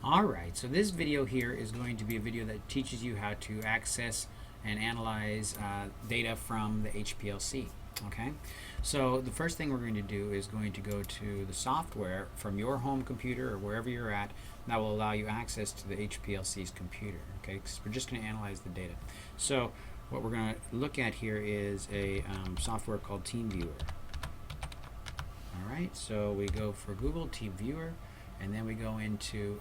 Alright, so this video here is going to be a video that teaches you how to access and analyze data from the HPLC. Okay, so the first thing we're going to do is going to go to the software from your home computer or wherever you're at that will allow you access to the HPLC's computer. Okay, because we're just going to analyze the data. So what we're going to look at here is a software called TeamViewer. Alright, so we go for Google TeamViewer, and then we go into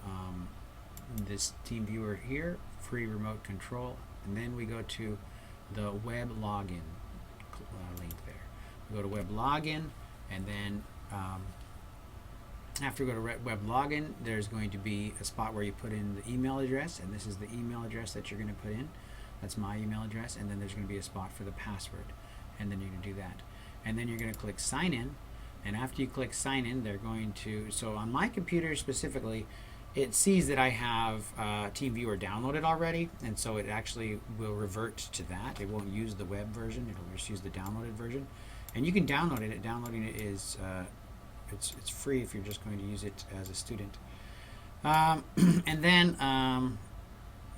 this TeamViewer here, free remote control, and then we go to the web login link there. We go to web login, and then after we go to web login, there's going to be a spot where you put in the email address, and this is the email address that you're going to put in. That's my email address, and then there's going to be a spot for the password, and then you're going to do that. And then you're going to click sign in, and after you click sign in, they're going to, so on my computer specifically, it sees that I have TeamViewer downloaded already, and so it actually will revert to that. It won't use the web version, it'll just use the downloaded version. And you can download it. Downloading it is it's free if you're just going to use it as a student. And then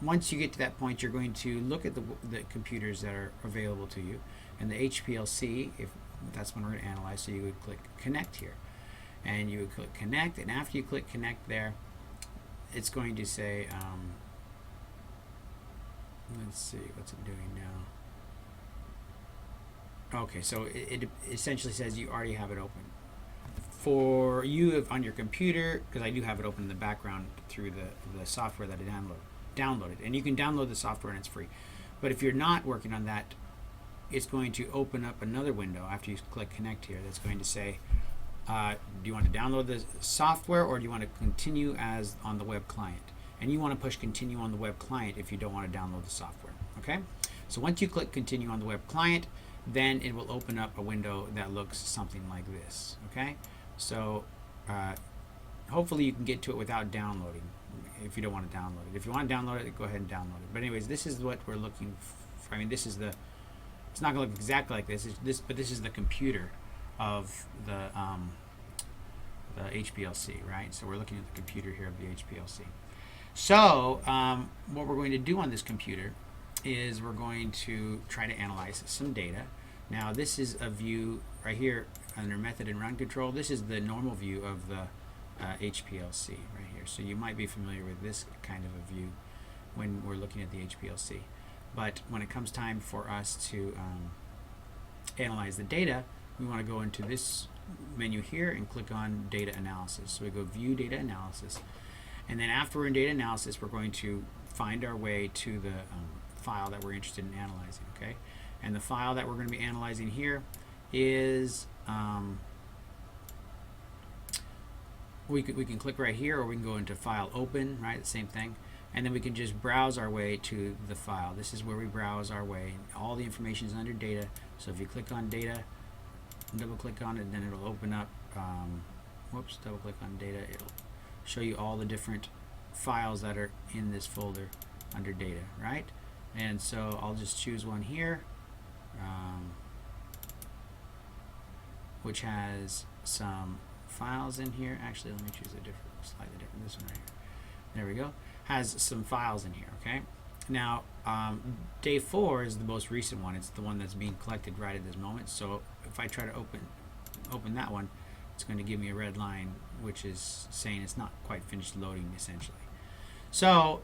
once you get to that point, you're going to look at the computers that are available to you, and the HPLC, if that's when we're going to analyze. So you would click connect here, and you would click connect, and after you click connect there, it's going to say let's see, what's it doing now? Okay, so it essentially says you already have it open. For you on your computer, because I do have it open in the background through the software that I downloaded, and you can download the software and it's free. But if you're not working on that, it's going to open up another window after you click connect here that's going to say, do you want to download the software, or do you want to continue as on the web client? And you want to push continue on the web client if you don't want to download the software. Okay, so once you click continue on the web client, then it will open up a window that looks something like this. Okay, so hopefully you can get to it without downloading if you don't want to download it. If you want to download it, go ahead and download it. But anyways, this is what we're looking for. I mean, this is the, it's not going to look exactly like this, but this is the computer of the HPLC, right? So we're looking at the computer here of the HPLC. So what we're going to do on this computer is we're going to try to analyze some data. Now this is a view right here under method and run control. This is the normal view of the HPLC right here. So you might be familiar with this kind of a view when we're looking at the HPLC. But when it comes time for us to analyze the data, we want to go into this menu here and click on data analysis. So we go view data analysis, and then after we're in data analysis, we're going to find our way to the file that we're interested in analyzing. Okay, and the file that we're going to be analyzing here is we can click right here, or we can go into file open, right, the same thing, and then we can just browse our way to the file. This is where we browse our way. All the information is under data, so if you click on data, double click on it, then it'll open up, double click on data, it'll show you all the different files that are in this folder under data, right? And so I'll just choose one here, which has some files in here. Actually, let me choose a different, slightly different, this one right here. There we go. Has some files in here. Okay, now day 4 is the most recent one. It's the one that's being collected right at this moment. So if I try to open that one, it's going to give me a red line which is saying it's not quite finished loading, essentially. So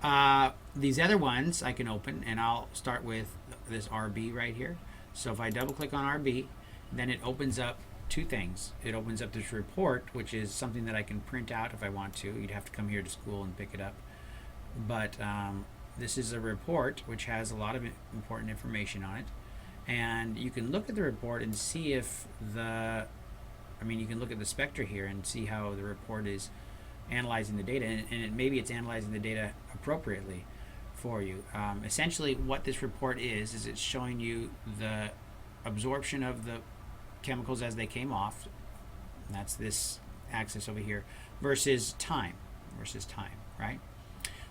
these other ones I can open, and I'll start with this RB right here. So if I double click on RB, then it opens up two things. It opens up this report, which is something that I can print out if I want to. You'd have to come here to school and pick it up. But this is a report which has a lot of important information on it, and you can look at the report and see if you can look at the spectra here and see how the report is analyzing the data, and maybe it's analyzing the data appropriately for you. Essentially what this report is it's showing you the absorption of the chemicals as they came off. That's this axis over here, versus time, right?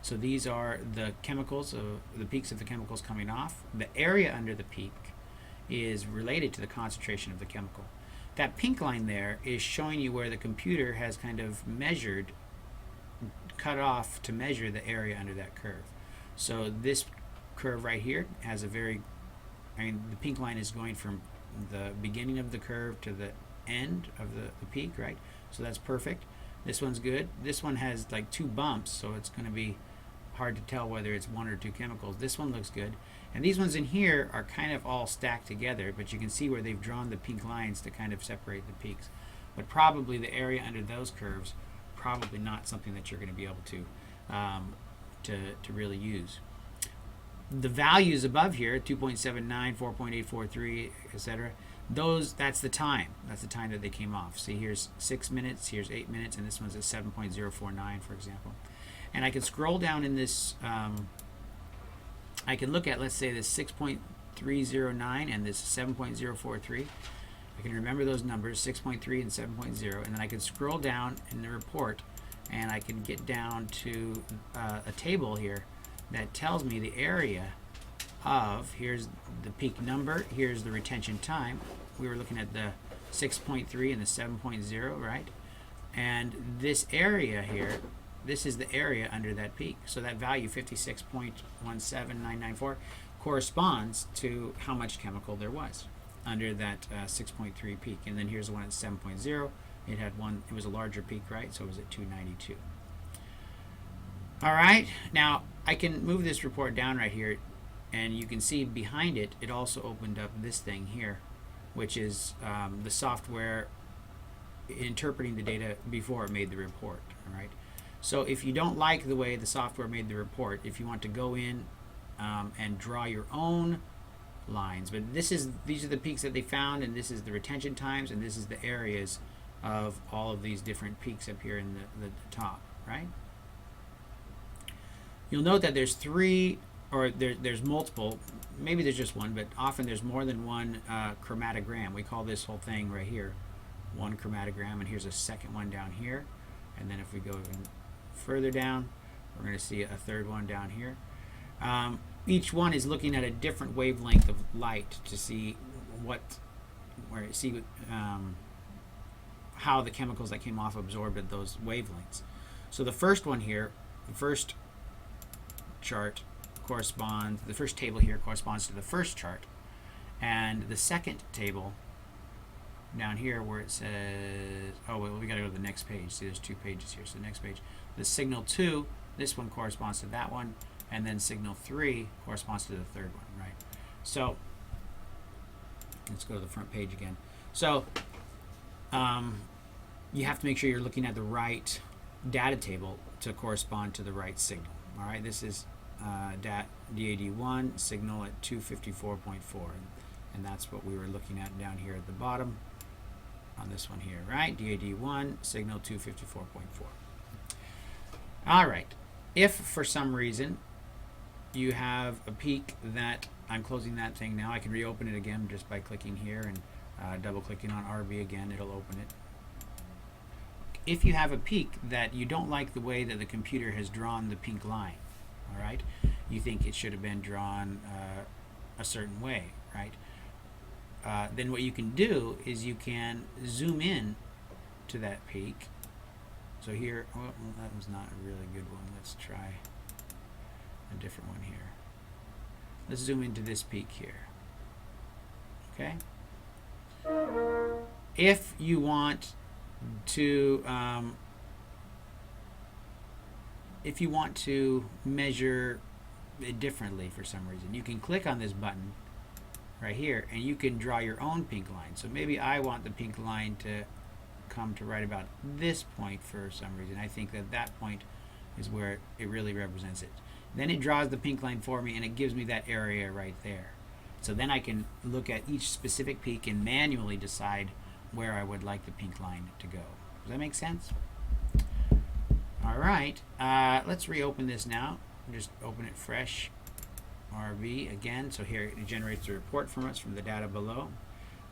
So these are the chemicals, the peaks of the chemicals coming off. The area under the peak is related to the concentration of the chemical. That pink line there is showing you where the computer has kind of measured cut off to measure the area under that curve. So this curve right here has a very, the pink line is going from the beginning of the curve to the end of the peak, right? So that's perfect. This one's good. This one has like 2 bumps, so it's going to be hard to tell whether it's 1 or 2 chemicals. This one looks good. And these ones in here are kind of all stacked together, but you can see where they've drawn the pink lines to kind of separate the peaks. But probably the area under those curves, probably not something that you're going to be able to really use. The values above here, 2.79, 4.843, etc., that's the time. That's the time that they came off. See, here's 6 minutes, here's 8 minutes, and this one's at 7.049, for example. And I can scroll down in this, I can look at, let's say, this 6.309 and this 7.043. I can remember those numbers, 6.3 and 7.0, and then I can scroll down in the report, and I can get down to a table here that tells me the area of, here's the peak number, here's the retention time. We were looking at the 6.3 and the 7.0, right? And this area here, this is the area under that peak. So that value, 56.17994, corresponds to how much chemical there was under that 6.3 peak. And then here's the one at 7.0. It had one, it was a larger peak, right? So it was at 292. All right, now I can move this report down right here, and you can see behind it, it also opened up this thing here, which is the software interpreting the data before it made the report. All right. So if you don't like the way the software made the report, if you want to go in and draw your own lines, but these are the peaks that they found, and this is the retention times, and this is the areas of all of these different peaks up here in the top, right? You'll note that there's 3, or there's multiple, maybe there's just one, but often there's more than one chromatogram. We call this whole thing right here one chromatogram, and here's a second one down here, and then if we go even further down, we're going to see a third one down here. Each one is looking at a different wavelength of light to see how the chemicals that came off absorbed at those wavelengths. So the first one here, the first chart corresponds, the first table here corresponds to the first chart, and the second table down here where it says, oh well, we got to go to the next page. See, there's 2 pages here. So the next page, the signal 2, this one corresponds to that one, and then signal 3 corresponds to the third one, right? So let's go to the front page again. So you have to make sure you're looking at the right data table to correspond to the right signal. All right, this is DAD1 signal at 254.4, and that's what we were looking at down here at the bottom on this one here, right? DAD1 signal 254.4. All right, if for some reason you have a peak that, I'm closing that thing now, I can reopen it again just by clicking here and double clicking on RB again, it'll open it. If you have a peak that you don't like the way that the computer has drawn the pink line, all right, you think it should have been drawn a certain way, right? Then what you can do is you can zoom in to that peak. So here, oh, that was not a really good one. Let's try a different one here. Let's zoom into this peak here. Okay. If you want to measure it differently for some reason, you can click on this button right here and you can draw your own pink line. So maybe I want the pink line to come to right about this point for some reason. I think that that point is where it really represents it. Then it draws the pink line for me and it gives me that area right there. So then I can look at each specific peak and manually decide where I would like the pink line to go. Does that make sense? All right, let's reopen this now. Just open it fresh, RV again. So here it generates a report from us from the data below.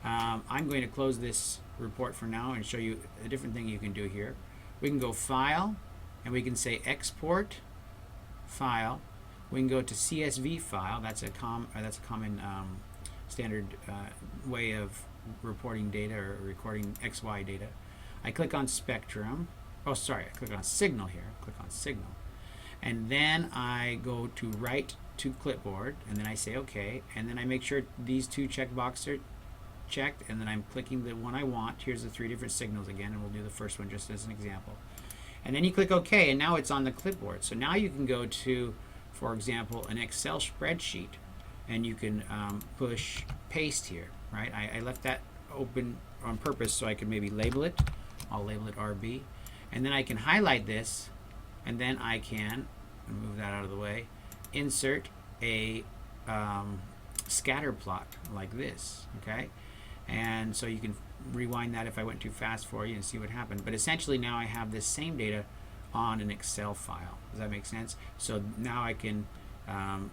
I'm going to close this report for now and show you a different thing you can do here. We can go File, and we can say Export File. We can go to CSV File. That's a common standard way of reporting data or recording XY data. I click on Spectrum, oh sorry, I click on signal here, click on signal, and then I go to write to clipboard, and then I say okay, and then I make sure these two checkboxes are checked, and then I'm clicking the one I want. Here's the 3 different signals again, and we'll do the first one just as an example. And then you click OK, and now it's on the clipboard. So now you can go to, for example, an Excel spreadsheet, and you can push paste here, right? I left that open on purpose so I could maybe label it. I'll label it RB. And then I can highlight this, and then I can move that out of the way, insert a scatter plot like this, okay? And so you can rewind that if I went too fast for you and see what happened. But essentially now I have this same data on an Excel file. Does that make sense? So now I can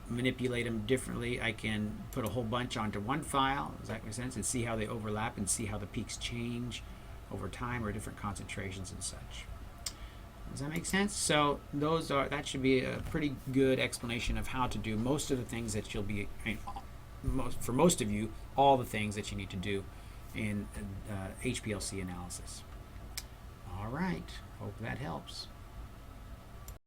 manipulate them differently. I can put a whole bunch onto one file. Does that make sense? And see how they overlap and see how the peaks change over time or different concentrations and such. Does that make sense? So that should be a pretty good explanation of how to do most of the things that you'll be, for most of you, all the things that you need to do in HPLC analysis. All right, hope that helps.